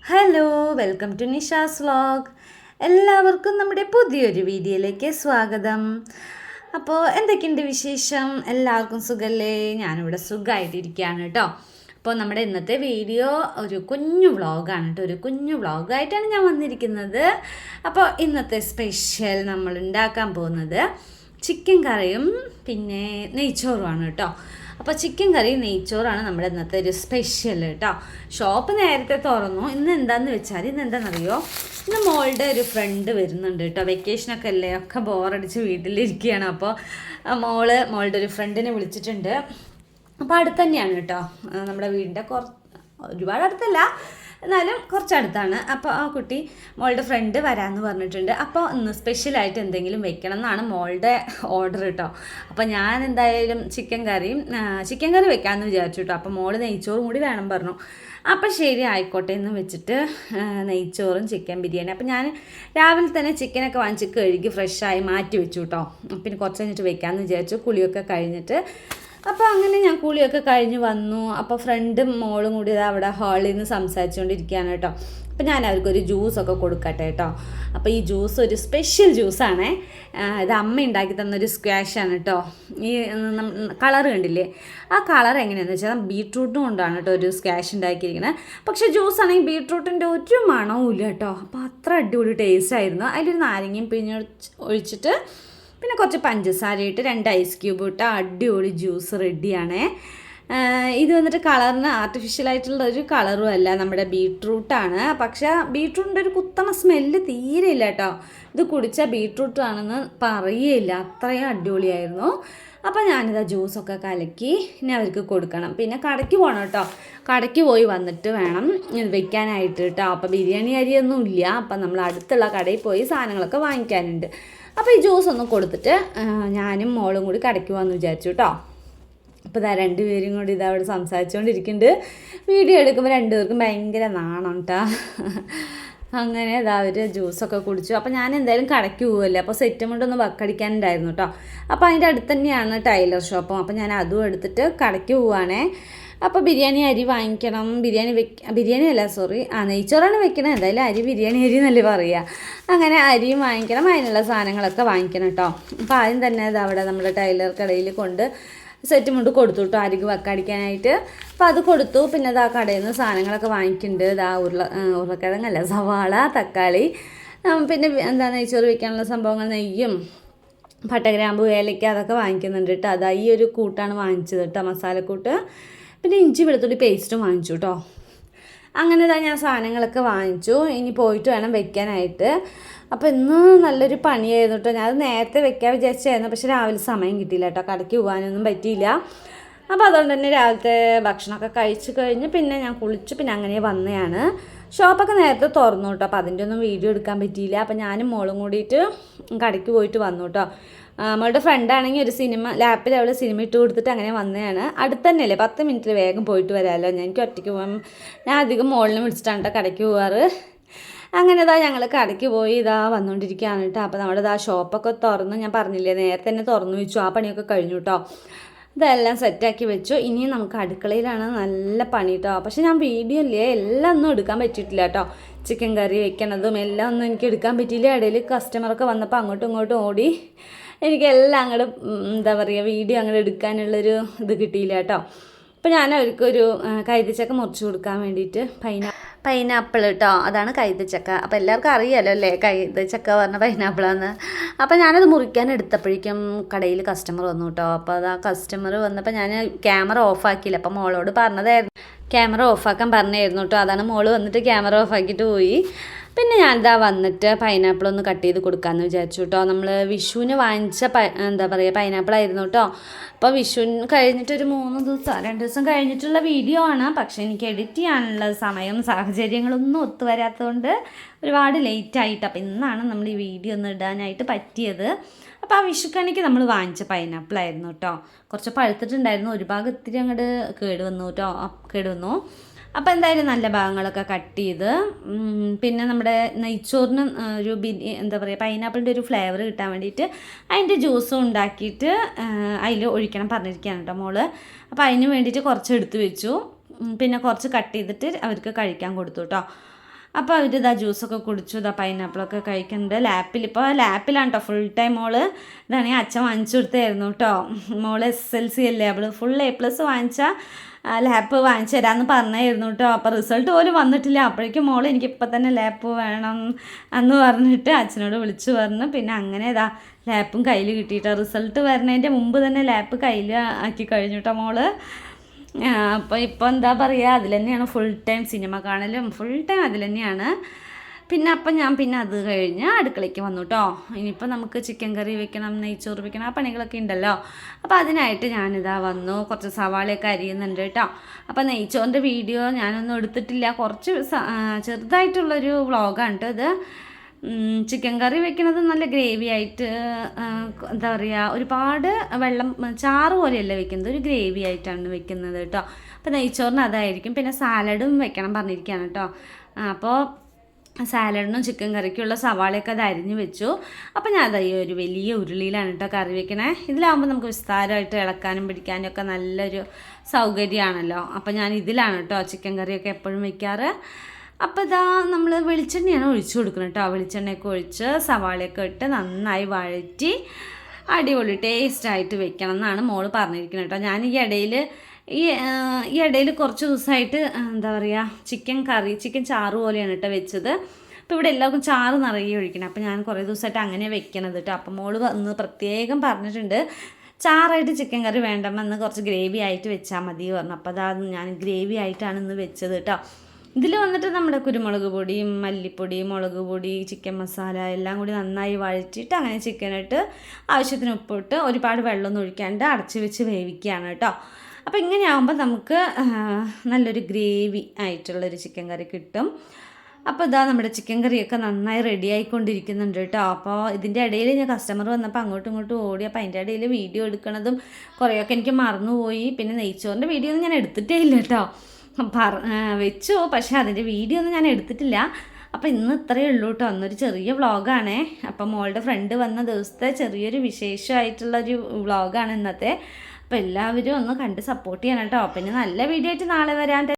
Hello, welcome to Nisha's vlog. എല്ലാവർക്കും നമ്മുടെ പുതിയൊരു വീഡിയോയിലേക്ക് സ്വാഗതം. അപ്പോൾ എന്തൊക്കെയുണ്ട് വിശേഷം? എല്ലാവർക്കും സുഖമല്ലേ? ഞാനിവിടെ സുഖമായിട്ടിരിക്കുകയാണ് കേട്ടോ. അപ്പോൾ നമ്മുടെ ഇന്നത്തെ വീഡിയോ ഒരു കുഞ്ഞു വ്ളോഗാണ് കേട്ടോ. ഒരു കുഞ്ഞു വ്ളോഗായിട്ടാണ് ഞാൻ വന്നിരിക്കുന്നത്. അപ്പോൾ ഇന്നത്തെ സ്പെഷ്യൽ നമ്മൾ ഉണ്ടാക്കാൻ പോകുന്നത് ചിക്കൻ കറിയും പിന്നെ നെയ്ച്ചോറുമാണ് കേട്ടോ. അപ്പോൾ ചിക്കൻ കറി നെയ്ച്ചോറാണ് നമ്മുടെ ഇന്നത്തെ ഒരു സ്പെഷ്യൽ കേട്ടോ. ഷോപ്പ് നേരത്തെ തുറന്നു. ഇന്ന് എന്താണെന്ന് വെച്ചാൽ എന്താണെന്നറിയോ, ഇന്ന് മോളുടെ ഒരു ഫ്രണ്ട് വരുന്നുണ്ട് കേട്ടോ. വെക്കേഷനൊക്കെ അല്ലേ, ഒക്കെ ബോറടിച്ച് വീട്ടിലിരിക്കുകയാണ്. അപ്പോൾ മോളുടെ ഒരു ഫ്രണ്ടിനെ വിളിച്ചിട്ടുണ്ട്. അപ്പോൾ അടുത്ത് തന്നെയാണ് കേട്ടോ, നമ്മുടെ വീടിൻ്റെ ഒരുപാട് അടുത്തല്ല, എന്നാലും കുറച്ചടുത്താണ്. അപ്പോൾ ആ കുട്ടി മോളുടെ ഫ്രണ്ട് വരാമെന്ന് പറഞ്ഞിട്ടുണ്ട്. അപ്പോൾ ഇന്ന് സ്പെഷ്യലായിട്ട് എന്തെങ്കിലും വെക്കണം എന്നാണ് മോളുടെ ഓർഡർ കേട്ടോ. അപ്പോൾ ഞാൻ എന്തായാലും ചിക്കൻ കറി വെക്കാമെന്ന് വിചാരിച്ചു കേട്ടോ. അപ്പോൾ മോള് നെയ്ച്ചോറും കൂടി വേണം പറഞ്ഞു. അപ്പം ശരി ആയിക്കോട്ടെ എന്ന് വെച്ചിട്ട് നെയ്ച്ചോറും ചിക്കൻ ബിരിയാണി. അപ്പം ഞാൻ രാവിലെ തന്നെ ചിക്കനൊക്കെ വാങ്ങിച്ച് കഴുകി ഫ്രഷായി മാറ്റി വെച്ചു കേട്ടോ. പിന്നെ കുറച്ച് കഴിഞ്ഞിട്ട് വെക്കാമെന്ന് വിചാരിച്ചു, കുളിയൊക്കെ കഴിഞ്ഞിട്ട്. അപ്പോൾ അങ്ങനെ ഞാൻ കുളിയൊക്കെ കഴിഞ്ഞ് വന്നു. അപ്പോൾ ഫ്രണ്ടും മോളും കൂടി അവിടെ ഹാളിൽ നിന്ന് സംസാരിച്ചുകൊണ്ടിരിക്കുകയാണ് കേട്ടോ. അപ്പോൾ ഞാൻ അവർക്കൊരു ജ്യൂസൊക്കെ കൊടുക്കട്ടെ കേട്ടോ. അപ്പോൾ ഈ ജ്യൂസ് ഒരു സ്പെഷ്യൽ ജ്യൂസാണേ. ഇത് അമ്മ ഉണ്ടാക്കി തന്നൊരു സ്ക്വാഷാണ് കേട്ടോ. ഈ കളർ കണ്ടില്ലേ, ആ കളർ എങ്ങനെയാണെന്ന് വെച്ചാൽ ബീട്രൂട്ടും കൊണ്ടാണ് കേട്ടോ ഒരു സ്ക്വാഷ് ഉണ്ടാക്കിയിരിക്കുന്നത്. പക്ഷേ ജ്യൂസാണെങ്കിൽ ബീട്രൂട്ടിൻ്റെ ഒരു മണവും ഇല്ല കേട്ടോ. അപ്പോൾ അത്ര അടിപൊളി ടേസ്റ്റ് ആയിരുന്നു. അതിലൊരു നാരങ്ങയും ഒഴിച്ചിട്ട് പിന്നെ കുറച്ച് പഞ്ചസാര ഇട്ട് 2 ഐസ് ക്യൂബ് ഇട്ട് അടിപൊളി ജ്യൂസ് റെഡിയാണേ. ഇത് വന്നിട്ട് കളറിന് ആർട്ടിഫിഷ്യലായിട്ടുള്ള ഒരു കളറും അല്ല, നമ്മുടെ ബീട്രൂട്ടാണ്. പക്ഷേ ബീട്രൂട്ടിൻ്റെ ഒരു കുത്തണ സ്മെല്ല് തീരെ ഇല്ല കേട്ടോ. ഇത് കുടിച്ചാൽ ബീട്രൂട്ടാണെന്ന് പറയുകയില്ല, അത്രയും അടിപൊളിയായിരുന്നു. അപ്പോൾ ഞാനിതാ ജ്യൂസൊക്കെ കലക്കി ഇനി അവർക്ക് കൊടുക്കണം. പിന്നെ കടയ്ക്ക് പോകണം കേട്ടോ. കടയ്ക്ക് പോയി വന്നിട്ട് വേണം ഇത് വെക്കാനായിട്ട് കേട്ടോ. അപ്പോൾ ബിരിയാണി അരിയൊന്നും ഇല്ല. അപ്പം നമ്മൾ അടുത്തുള്ള കടയിൽ പോയി സാധനങ്ങളൊക്കെ വാങ്ങിക്കാനുണ്ട്. അപ്പോൾ ഈ ജ്യൂസ് ഒന്ന് കൊടുത്തിട്ട് ഞാനും മോളും കൂടി കടയ്ക്ക് പോകാമെന്ന് വിചാരിച്ചു കേട്ടോ. അപ്പോൾ ഇതാ രണ്ടുപേരും കൂടി ഇതാ അവിടെ സംസാരിച്ചുകൊണ്ടിരിക്കുന്നുണ്ട്. വീഡിയോ എടുക്കുമ്പോൾ രണ്ടുപേർക്കും ഭയങ്കര നാണം കേട്ടോ. അങ്ങനെ ഇതാ അവർ ജ്യൂസൊക്കെ കുടിച്ചു. അപ്പോൾ ഞാൻ എന്തായാലും കടയ്ക്ക് പോകുമല്ലേ, അപ്പോൾ സെറ്റും കൊണ്ടൊന്ന് വക്കടിക്കാനുണ്ടായിരുന്നു കേട്ടോ. അപ്പോൾ അതിൻ്റെ അടുത്ത് തന്നെയാണ് ടൈലർ ഷോപ്പും. അപ്പോൾ ഞാൻ അതും എടുത്തിട്ട് കടയ്ക്ക് പോവുകയാണേ. അപ്പോൾ ബിരിയാണി അരി വാങ്ങിക്കണം. ബിരിയാണി അല്ല, സോറി, നെയ്ച്ചോറാണ് വെക്കണത്. എന്തായാലും അരി ബിരിയാണി അരി എന്നല്ലേ പറയുക. അങ്ങനെ അരിയും വാങ്ങിക്കണം, അതിനുള്ള സാധനങ്ങളൊക്കെ വാങ്ങിക്കണം കേട്ടോ. അപ്പോൾ ആദ്യം തന്നെ ഇത് അവിടെ നമ്മുടെ ടൈലർ കടയിൽ കൊണ്ട് സെറ്റ് മുണ്ട് കൊടുത്തു കേട്ടോ, അരിക്ക് വക്കടിക്കാനായിട്ട്. അപ്പോൾ അത് കൊടുത്തു. പിന്നെ ഇതാ കടയിൽ നിന്ന് സാധനങ്ങളൊക്കെ വാങ്ങിക്കുന്നുണ്ട്. ഇതാ ഉരുളക്കിഴങ്ങല്ല, സവാള, തക്കാളി, പിന്നെ എന്താ നെയ്ച്ചോറ് വെക്കാനുള്ള സംഭവങ്ങൾ, നെയ്യും പട്ടഗ്രാമ്പ്, ഏലക്ക, അതൊക്കെ വാങ്ങിക്കുന്നുണ്ട് കേട്ടോ. അതാ ഈ ഒരു കൂട്ടാണ് വാങ്ങിച്ചത് കേട്ടോ, മസാലക്കൂട്ട്. പിന്നെ ഇഞ്ചി വെളുത്തുള്ളി പേസ്റ്റും വാങ്ങിച്ചു കേട്ടോ. അങ്ങനെ ഇതാ ഞാൻ സാധനങ്ങളൊക്കെ വാങ്ങിച്ചു. ഇനി പോയിട്ട് വേണം വെക്കാനായിട്ട്. അപ്പോൾ ഇന്ന് നല്ലൊരു പണിയായിരുന്നു കേട്ടോ. ഞാൻ നേരത്തെ വെക്കാൻ വിചാരിച്ചായിരുന്നു, പക്ഷേ രാവിലെ സമയം കിട്ടിയില്ല കേട്ടോ, കടയ്ക്ക് പോകാനൊന്നും പറ്റിയില്ല. അപ്പോൾ അതുകൊണ്ട് തന്നെ രാവിലത്തെ ഭക്ഷണമൊക്കെ കഴിച്ച് കഴിഞ്ഞ് പിന്നെ ഞാൻ കുളിച്ച് പിന്നെ അങ്ങനെ വന്നതാണ്. ഷോപ്പൊക്കെ നേരത്തെ തുറന്നു കേട്ടോ. അപ്പോൾ അതിൻ്റെ ഒന്നും വീഡിയോ എടുക്കാൻ പറ്റിയില്ല. അപ്പോൾ ഞാനും മോളും കൂടിയിട്ട് കടയ്ക്ക് പോയിട്ട് വന്നു കേട്ടോ. നമ്മളുടെ ഫ്രണ്ടാണെങ്കിൽ ഒരു ലാപ്പിൽ അവൾ സിനിമ ഇട്ട് കൊടുത്തിട്ട് അങ്ങനെ വന്നതാണ്. അടുത്ത് തന്നെയല്ലേ, 10 മിനിറ്റിൽ വേഗം പോയിട്ട് വരാമല്ലോ. എനിക്ക് ഒറ്റയ്ക്ക് പോകാൻ ഞാൻ അധികം മോളിനെ വിളിച്ചിട്ടാണ് കേട്ടോ കടയ്ക്ക് പോകാറ്. അങ്ങനെ ഇതാ ഞങ്ങൾ കടയ്ക്ക് പോയി ഇതാ വന്നുകൊണ്ടിരിക്കുകയാണ് കേട്ടോ. അപ്പോൾ നമ്മുടെ ഇതാ ഷോപ്പൊക്കെ തുറന്ന്, ഞാൻ പറഞ്ഞില്ലേ നേരത്തെ തന്നെ തുറന്നു വെച്ചു. ആ പണിയൊക്കെ കഴിഞ്ഞു കേട്ടോ. ഇതെല്ലാം സെറ്റാക്കി വെച്ചു. ഇനി നമുക്ക് അടുക്കളയിലാണ് നല്ല പണി കേട്ടോ. പക്ഷെ ഞാൻ വീഡിയോ ഇല്ലേ എല്ലാം ഒന്നും എടുക്കാൻ പറ്റിയിട്ടില്ല കേട്ടോ. ചിക്കൻ കറി വെക്കണതും എല്ലാം ഒന്നും എനിക്ക് എടുക്കാൻ പറ്റിയില്ല. ഇടയിൽ കസ്റ്റമറൊക്കെ വന്നപ്പോൾ അങ്ങോട്ടും ഇങ്ങോട്ടും ഓടി എനിക്കെല്ലാം അങ്ങോട്ട് എന്താ പറയുക, വീഡിയോ അങ്ങോട്ട് എടുക്കാനുള്ളൊരു ഇത് കിട്ടിയില്ല കേട്ടോ. അപ്പോൾ ഞാൻ അവർക്കൊരു കൈതച്ചക്ക മുറിച്ച് കൊടുക്കാൻ വേണ്ടിയിട്ട് പൈനാപ്പിൾ കേട്ടോ, അതാണ് കൈതച്ചക്ക. അപ്പോൾ എല്ലാവർക്കും അറിയാമല്ലോ അല്ലേ, കൈതച്ചക്ക പറഞ്ഞ പൈനാപ്പിളാന്ന്. അപ്പോൾ ഞാനത് മുറിക്കാൻ എടുത്തപ്പോഴേക്കും കടയിൽ കസ്റ്റമർ വന്നു കേട്ടോ. അപ്പോൾ അത് ആ കസ്റ്റമർ വന്നപ്പോൾ ഞാൻ ക്യാമറ ഓഫാക്കിയില്ല. അപ്പോൾ മോളോട് പറഞ്ഞതായിരുന്നു, ക്യാമറ ഓഫാക്കാൻ പറഞ്ഞായിരുന്നു കേട്ടോ. അതാണ് മോള് വന്നിട്ട് ക്യാമറ ഓഫാക്കിയിട്ട് പോയി. പിന്നെ ഞാനിതാ വന്നിട്ട് പൈനാപ്പിൾ ഒന്ന് കട്ട് ചെയ്ത് കൊടുക്കാമെന്ന് വിചാരിച്ചു കേട്ടോ. നമ്മൾ വിഷുവിന് വാങ്ങിച്ച എന്താ പറയുക പൈനാപ്പിളായിരുന്നു കേട്ടോ. അപ്പോൾ വിഷുവിന് കഴിഞ്ഞിട്ടൊരു 2 ദിവസം കഴിഞ്ഞിട്ടുള്ള വീഡിയോ ആണ്. പക്ഷേ എനിക്ക് എഡിറ്റ് ചെയ്യാനുള്ള സമയം സാഹചര്യങ്ങളൊന്നും ഒത്തുവരാത്തതുകൊണ്ട് ഒരുപാട് ലേറ്റായിട്ട്. അപ്പോൾ ഇന്നാണ് നമ്മൾ ഈ വീഡിയോ ഒന്ന് ഇടാനായിട്ട് പറ്റിയത്. അപ്പോൾ ആ വിഷുക്കണിക്ക് നമ്മൾ വാങ്ങിച്ച പൈനാപ്പിളായിരുന്നു കേട്ടോ. കുറച്ച് പഴുത്തിട്ടുണ്ടായിരുന്നു, ഒരു ഭാഗം ഇത്തിരി അങ്ങോട്ട് കേടുവന്നു. അപ്പോൾ എന്തായാലും നല്ല ഭാഗങ്ങളൊക്കെ കട്ട് ചെയ്ത് പിന്നെ നമ്മുടെ നെയ്ച്ചോറിന് ഒരു എന്താ പറയുക പൈനാപ്പിളിൻ്റെ ഒരു ഫ്ലേവർ കിട്ടാൻ വേണ്ടിയിട്ട് അതിൻ്റെ ജ്യൂസും ഉണ്ടാക്കിയിട്ട് അതിൽ ഒഴിക്കണം പറഞ്ഞിരിക്കുകയാണ് കേട്ടോ മോള്. അപ്പോൾ അതിന് വേണ്ടിയിട്ട് കുറച്ച് എടുത്ത് വെച്ചു. പിന്നെ കുറച്ച് കട്ട് ചെയ്തിട്ട് അവർക്ക് കഴിക്കാൻ കൊടുത്തു കേട്ടോ. അപ്പോൾ അവരിതാ ജ്യൂസൊക്കെ കുടിച്ചു, ഇതാ പൈനാപ്പിളൊക്കെ കഴിക്കുന്നുണ്ട്. ലാപ്പിലാണ് കേട്ടോ ഫുൾ ടൈം മോള്. ഇതാണെങ്കിൽ അച്ഛൻ വാങ്ങിച്ചു കൊടുത്തായിരുന്നു കേട്ടോ. മോള് SSLC അല്ലേ, അവൾ ഫുൾ A+ വാങ്ങിച്ചാൽ ലാപ്പ് വാങ്ങിച്ചു തരാമെന്ന് പറഞ്ഞായിരുന്നു കേട്ടോ. അപ്പോൾ റിസൾട്ട് പോലും വന്നിട്ടില്ല. അപ്പോഴേക്കും മോൾ എനിക്കിപ്പോൾ തന്നെ ലാപ്പ് വേണം എന്ന് പറഞ്ഞിട്ട് അച്ഛനോട് വിളിച്ചു പറഞ്ഞു. പിന്നെ അങ്ങനെ ഇതാ ലാപ്പും കയ്യിൽ കിട്ടിയിട്ടോ. റിസൾട്ട് വരുന്നതിൻ്റെ മുമ്പ് തന്നെ ലാപ്പ് കയ്യിൽ ആക്കി കഴിഞ്ഞു കേട്ടോ മോള്. അപ്പോൾ ഇപ്പോൾ എന്താ പറയുക, അതിൽ തന്നെയാണ് ഫുൾ ടൈം സിനിമ കാണലും ഫുൾ ടൈം അതിൽ തന്നെയാണ്. അപ്പം ഞാൻ അത് കഴിഞ്ഞ് അടുക്കളയ്ക്ക് വന്നു കേട്ടോ. ഇനിയിപ്പോൾ നമുക്ക് ചിക്കൻ കറി വെക്കണം, നെയ്ച്ചോറ് വെക്കണം, ആ പണികളൊക്കെ ഉണ്ടല്ലോ. അപ്പോൾ അതിനായിട്ട് ഞാനിതാ വന്നു. കുറച്ച് സവാളയൊക്കെ അരിയുന്നുണ്ട് കേട്ടോ. അപ്പോൾ നെയ്ച്ചോറിൻ്റെ വീഡിയോ ഞാനൊന്നും എടുത്തിട്ടില്ല, കുറച്ച് ചെറുതായിട്ടുള്ളൊരു വ്ളോഗാണ് കേട്ടോ ഇത്. ചിക്കൻ കറി വെക്കുന്നത് നല്ല ഗ്രേവി ആയിട്ട്, എന്താ പറയുക, ഒരുപാട് വെള്ളം ചാറ് പോലെയല്ല വെക്കുന്നത്, ഒരു ഗ്രേവി ആയിട്ടാണ് വെക്കുന്നത് കേട്ടോ. അപ്പോൾ നെയ്ച്ചോറിന് അതായിരിക്കും. പിന്നെ സാലഡും വെക്കണം പറഞ്ഞിരിക്കുകയാണ് കേട്ടോ. അപ്പോൾ സാലഡിനും ചിക്കൻ കറിക്കുള്ള സവാളയൊക്കെ അത് അരിഞ്ഞ് വെച്ചു. അപ്പോൾ ഞാൻ ഈ ഒരു വലിയ ഉരുളിയിലാണ് കേട്ടോ കറി വെക്കണേ. ഇതിലാകുമ്പോൾ നമുക്ക് വിസ്താരമായിട്ട് ഇളക്കാനും പിടിക്കാനും ഒക്കെ നല്ലൊരു സൗകര്യമാണല്ലോ. അപ്പോൾ ഞാൻ ഇതിലാണ് കേട്ടോ ചിക്കൻ കറിയൊക്കെ എപ്പോഴും വെക്കാറ്. അപ്പോൾ ഇതാ നമ്മൾ വെളിച്ചെണ്ണയാണ് ഒഴിച്ചു കൊടുക്കുന്നത് കേട്ടോ. വെളിച്ചെണ്ണയൊക്കെ ഒഴിച്ച് സവാളയൊക്കെ ഇട്ട് നന്നായി വഴറ്റി അടിപൊളി ടേസ്റ്റായിട്ട് വെക്കണം എന്നാണ് മോള് പറഞ്ഞിരിക്കുന്നത് കേട്ടോ. ഞാൻ ഈ ഇടയിൽ കുറച്ച് ദിവസമായിട്ട് എന്താ പറയുക, ചിക്കൻ ചാറ് പോലെയാണ് കേട്ടോ വെച്ചത്. അപ്പോൾ ഇവിടെ എല്ലാവർക്കും ചാറ് നിറയെ ഒഴിക്കണം. അപ്പോൾ ഞാൻ കുറേ ദിവസമായിട്ട് അങ്ങനെ വെക്കണത് കേട്ടോ. അപ്പോൾ മോള് വന്ന് പ്രത്യേകം പറഞ്ഞിട്ടുണ്ട്, ചാറായിട്ട് ചിക്കൻ കറി വേണ്ടെന്ന് കുറച്ച് ഗ്രേവി ആയിട്ട് വെച്ചാൽ മതി പറഞ്ഞു. അപ്പോൾ അതാ ഞാൻ ഗ്രേവി ആയിട്ടാണ് ഇന്ന് വെച്ചത് കേട്ടോ. ഇതിൽ വന്നിട്ട് നമ്മുടെ കുരുമുളക് പൊടി, മല്ലിപ്പൊടി, മുളക് പൊടി, ചിക്കൻ മസാല എല്ലാം കൂടി നന്നായി വഴറ്റിയിട്ട് അങ്ങനെ ചിക്കനിട്ട് ആവശ്യത്തിന് ഉപ്പിട്ട് ഒരുപാട് വെള്ളമൊന്നും ഒഴിക്കാണ്ട് അടച്ച് വെച്ച് വേവിക്കുകയാണ് കേട്ടോ. അപ്പോൾ ഇങ്ങനെയാകുമ്പോൾ നമുക്ക് നല്ലൊരു ഗ്രേവി ആയിട്ടുള്ളൊരു ചിക്കൻ കറി കിട്ടും. അപ്പോൾ ഇതാ നമ്മുടെ ചിക്കൻ കറിയൊക്കെ നന്നായി റെഡി ആയിക്കൊണ്ടിരിക്കുന്നുണ്ട് കേട്ടോ. അപ്പോൾ ഇതിൻ്റെ ഇടയിൽ ഞാൻ കസ്റ്റമർ വന്നപ്പോൾ അങ്ങോട്ടും ഇങ്ങോട്ടും ഓടി. അപ്പോൾ അതിൻ്റെ ഇടയിൽ വീഡിയോ എടുക്കണതും കുറേയൊക്കെ എനിക്ക് മറന്നുപോയി. പിന്നെ നെയ്ച്ചോറിൻ്റെ വീഡിയോ ഒന്നും ഞാൻ എടുത്തിട്ടേ ഇല്ല കേട്ടോ. വെച്ചു, പക്ഷേ അതിൻ്റെ വീഡിയോ ഒന്നും ഞാൻ എടുത്തിട്ടില്ല. അപ്പോൾ ഇന്ന് ഇത്രയേ ഉള്ളൂ കേട്ടോ. അന്നൊരു ചെറിയ വ്ളോഗാണേ. അപ്പം മോളുടെ ഫ്രണ്ട് വന്ന ദിവസത്തെ ചെറിയൊരു വിശേഷമായിട്ടുള്ളൊരു വ്ളോഗാണ് ഇന്നത്തെ. അപ്പോൾ എല്ലാവരും ഒന്ന് കണ്ട് സപ്പോർട്ട് ചെയ്യണം കേട്ടോ. പിന്നെ നല്ല വീഡിയോ ആയിട്ട് നാളെ വരാൻ.